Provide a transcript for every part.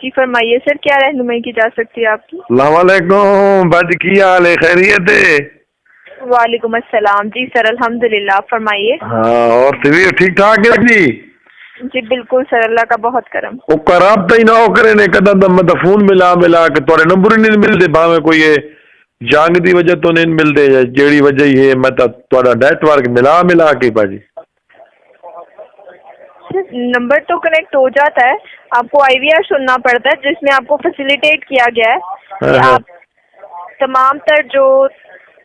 جی فرمائیے سر، کیا رہنمائی کی جا سکتی ہے آپ کی؟ السلام علیکم بج کی حال ہے، خیریت ہے؟ وعلیکم السلام جی سر، الحمدللہ، فرمائیے۔ ہاں، اور طبیعت ٹھیک ٹھاک ہے جی؟ جی بالکل سر، اللہ کا بہت کرم۔ وہ رابطہ ہی نہ ہو کرے نے کدا مطلب فون ملا کے تھوڑے نمبر ہی نہیں ملتے، بھاویں کوئی جنگ دی وجہ تو نہیں ملتے، جیڑی وجہ ہی ہے مطلب تھوڑا نیٹ ورک ملا کے باجی نمبر تو کنیکٹ ہو جاتا ہے، آپ کو آئی وی آر سننا پڑتا ہے جس میں آپ کو فیسیلیٹیٹ کیا گیا ہے کہ آپ تمام تر جو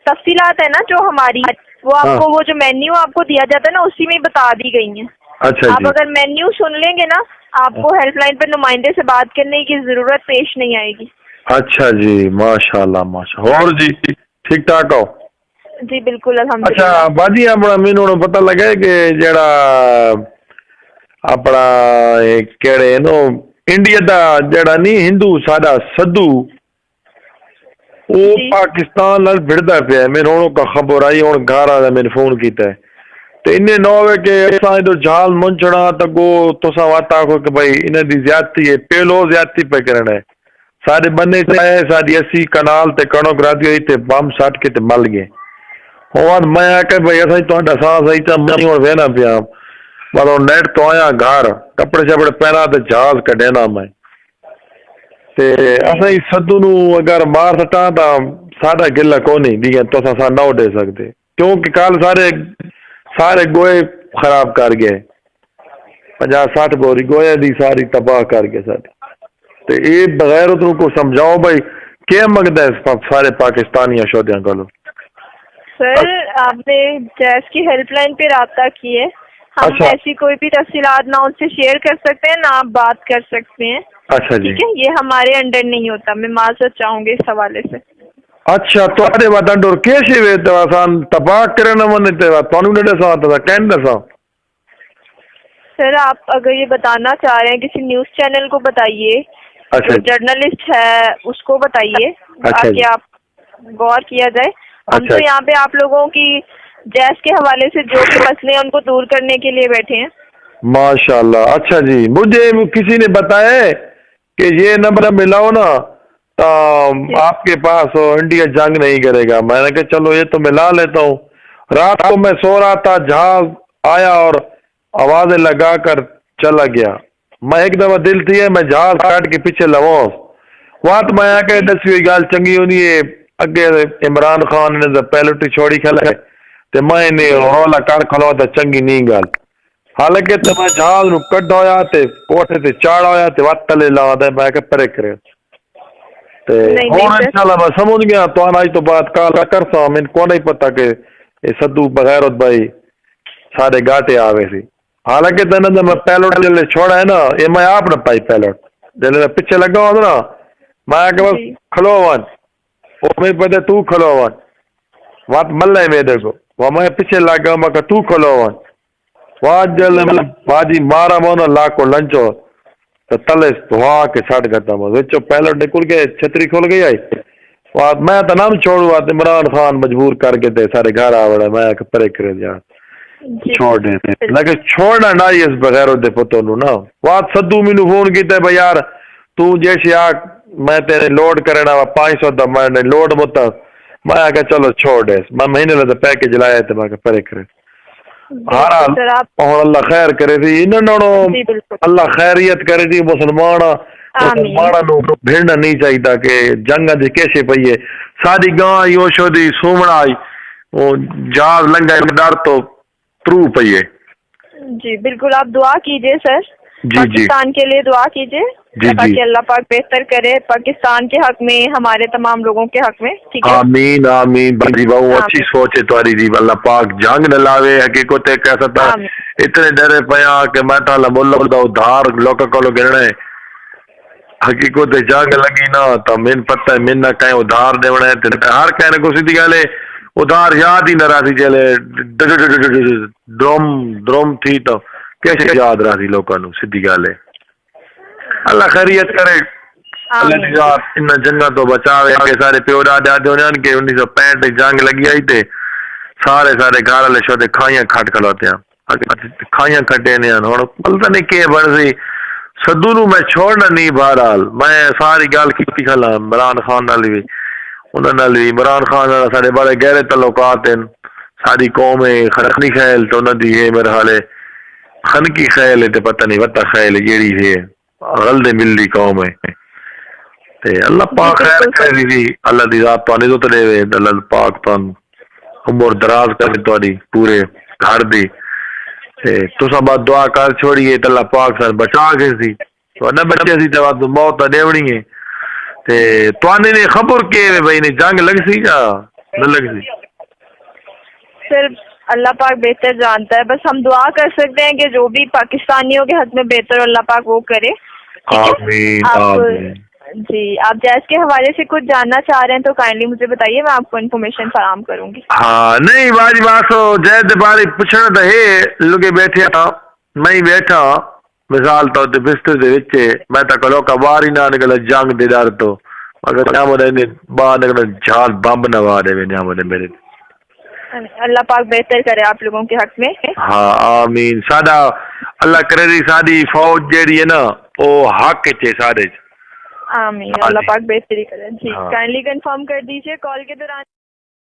تفصیلات ہے نا جو ہماری وہ آپ کو، وہ جو مینیو آپ کو دیا جاتا ہے نا اسی میں بتا دی گئی ہیں۔ اچھا آپ جی، اگر مینیو سن لیں گے نا آپ کو ہیلپ لائن پہ نمائندے سے بات کرنے کی ضرورت پیش نہیں آئے گی۔ اچھا جی، ماشاء اللہ ماشاء اللہ۔ اور جی ٹھیک ٹھاک ہو؟ جی بالکل اچھا الحمدللہ۔ باجی اپنا مینو پتہ لگا کہ جڑا اپنا کہڑے نو انڈیا دا جڑا نہیں ہندو ساڈا سدھو وہ پاکستان نال بھڑدا پیا، میں ہوں کا خبر آئی، ہوں گھر آ میں نے فون کیتا ہے تو انہیں نو ہے کہ اساں ادھر جھال منچنا تو گو تساں وات آکھو کہ بھائی انہیں دی زیادتی ہے، پہلو زیادتی پہ کرنا ہے، سارے بندے چاہے ساری 80 کنال تے کنک رات گئی تے بم سٹ کے تے مل گئے۔ اور میں آکے بھائی اساں تہاڈا ساتھ صحیح تا میں ہوں وینا پیا، مطلب نیٹ تو آیا گھر کپڑے شپڑے پہنا تے جہاز کڈینا میں تے اساں سدھو نو اگر مار سٹا تا ساڈا گلا کونی دیاں تو اساں نہ دے سکتے، کیونکہ کل سارے گوئے خراب کر گئے، 50-60 بوری گوئے دی ساری تباہ کر گئے ساری۔ تے اے بغیر اتوں کو سمجھاؤ بھائی کیا منگتا ہے سارے پاکستانی شودیاں کو؟ سر آپ نے جیس کی ہیلپ لائن پہ رابطہ کی ہے، ہم ایسی کوئی بھی تفصیلات نہ ان سے شیئر کر سکتے ہیں نہ آپ بات کر سکتے ہیں۔ اچھا جی، ٹھیک ہے، یہ ہمارے انڈر نہیں ہوتا، میں معذرت چاہوں گی اس حوالے سے۔ اچھا تو ارے وطن ڈور کیسے وے تو آسان تباہ کرنا من تے تانوں نے دسا تا کہن دسا۔ سر آپ اگر یہ بتانا چاہ رہے ہیں کسی نیوز چینل کو بتائیے، جو جرنلسٹ ہے اس کو بتائیے تاکہ آپ غور کیا جائے۔ ہم تو یہاں پہ آپ لوگوں کی جیس کے حوالے سے جو بھی مسئلے ہیں ان کو دور کرنے کے لیے بیٹھے ہیں۔ ماشاء اللہ۔ اچھا جی، مجھے کسی نے بتایا کہ یہ نمبر ملاؤ نا تو آپ کے پاس انڈیا جنگ نہیں کرے گا، میں نے کہا چلو یہ تو ملا لیتا ہوں۔ رات کو میں سو رہا تھا، جہاز آیا اور آوازیں لگا کر چلا گیا، میں ایک دفعہ دل تھی ہے میں جہاز کاٹ کے پیچھے لواں وات میں آ کے دسی ہوئی گال چنگی ہونی ہے اگے عمران خان نے پیلٹ چھوڑی کھلے تے میں نے رولا کر کھلو تے چنگی نہیں گال، حالانکہ تے میں جہاز نو کڈ ہویا تے کوٹھے تے چاڑ ہویا تے وات تلے لا تے میں کہ پرے کرے تے ہن انشاءاللہ میں سمجھ گیا تو آج تو بات کال کرتا میں کو نہیں پتہ کہ یہ سدھو بغیرت بھائی سارے گاٹے آوے سی، حالانکہ تے میں پیلٹ جلے چھوڑا ہے نا یہ میں آپ نہ پائی پیلٹ جلے پیچھے لگا ہوں نا میں کہ بس کھلو ون وہ میں پتہ تو کھلو ون وات ملے میرے کو وہ میں پیچھے لگا میں کہ تو کھلو ون وات جلے میں باجی مارا مونا لاکو لنچو تو تلے دھوا کے سٹ گتا وچو پیلٹ نکل گئے چھتری کھل گئی آئی وات میں تو نام چھوڑوا عمران خان مجبور کر کے دے سارے گھر آوڑا میں کہ پرے کرے جا چھوڑ دیتے لیکن چھوڑنا نہ اس بغیر دے پتوں نو نا وات سدھو مینوں فون کیتا ہے بھائی یار تو جیسے آ میں تیرے لوڈ کرنا 500 دا میں لوڈ متا میں کہ چلو چھوڑ دے میں مہینے لے پیکج لایا تے میں کہ پرے کرے ہر اور اللہ خیر کرے تھی انہوں اللہ خیریت کرے تھی مسلمان نو بھیڑنا نہیں چاہیے کہ جنگ دے کیسے پئی ہے ساری گاں یو شودی سومنا آئی وہ جہاز لنگا ڈر تو ترو پئی ہے۔ جی بالکل، آپ دعا کیجئے سر، پاکستان کے لیے دعا کیجئے تاکہ اللہ پاک بہتر کرے پاکستان کے حق میں، ہمارے تمام لوگوں کے حق میں۔ ٹھیک ہے، آمین آمین بندی بہو اچھی سوچ ہے تمہاری جی، اللہ پاک جنگ نہ لاوے حقیقت ہے کیسا تھا اتنے ڈرے پیا کہ میں تو ملک دا ادھار لوکاں کولو گرنا ہے حقیقت جنگ لگی نا تو من پتہ من نہ کہیں ادھار دیونا ہے ہر کہنے کو سیدھی گل ہے ادھار یاد ہی نہ رہی چلے ڈروم تھی تو کیسے یاد رہی لوگوں نو سیدھی گل ہے اللہ خیریت کرے اللہ نجات ان جنگا تو بچاوے آگے سارے پیو دادا دونان کے 1965 جنگ لگی آئی تے سارے گھر والے شو کھائیاں کھٹ کھلوتے ہیں کھائیاں کھٹے نے ہن پتہ نہیں کہ بن سی سدھو نو میں چھوڑنا نہیں بہرحال میں ساری گل کی کھلا عمران خان نال بھی انہاں نال بھی عمران خان نال سارے بڑے گہرے تعلقات ہیں ساری قوم ہے خرقنی خیل تو انہاں دی ہے میرے حال ہے خنکی خیل ہے تے پتہ نہیں وتا خیل ہے جیڑی ہے غلدے ملدی قوم ہے تے اللہ پاک خیر کرے دی اللہ دی ذات تو عزت دے اللہ پاک تو عمر دراز کرے تہاڈی پورے گھر دی تسا بات دعا کر چھوڑیے تو اللہ پاک سر بچا کے سی تو نہ بچے سی تو موت دیونی ہے تے توانے نے خبر کے بھائی نے جنگ لگ سی یا نہ لگ سی سر اللہ پاک بہتر جانتا ہے بس ہم دعا کر سکتے ہیں کہ جو بھی پاکستانیوں کے حق میں بہتر اللہ پاک وہ کرے آمین آمین جی آپ جیز کے حوالے سے کچھ جاننا چاہ رہے ہیں تو کائنڈلی مجھے بتائیے میں آپ کو انفارمیشن فراہم کروں گی ہاں نہیں باری بات جیز بارے پوچھنا تو ہے لوگے بیٹھے میں ہی بیٹھا مثال طور تے بستر دے وچ میں تا کلو کا باہر ہی نہ نکلا جنگ دے ڈر تو اگر نہ منے باہر نکلا جھال بمب نہ مارے نہ منے میرے اللہ پاک بہتر کرے آپ لوگوں کے حق میں ہاں آمین ساڈا اللہ کرے دی ساری فوج جیڑی ہے نا او حق تے سارے آمین اللہ پاک بہتری کرے جی کائنڈلی کنفرم کر دیجیے کال کے دوران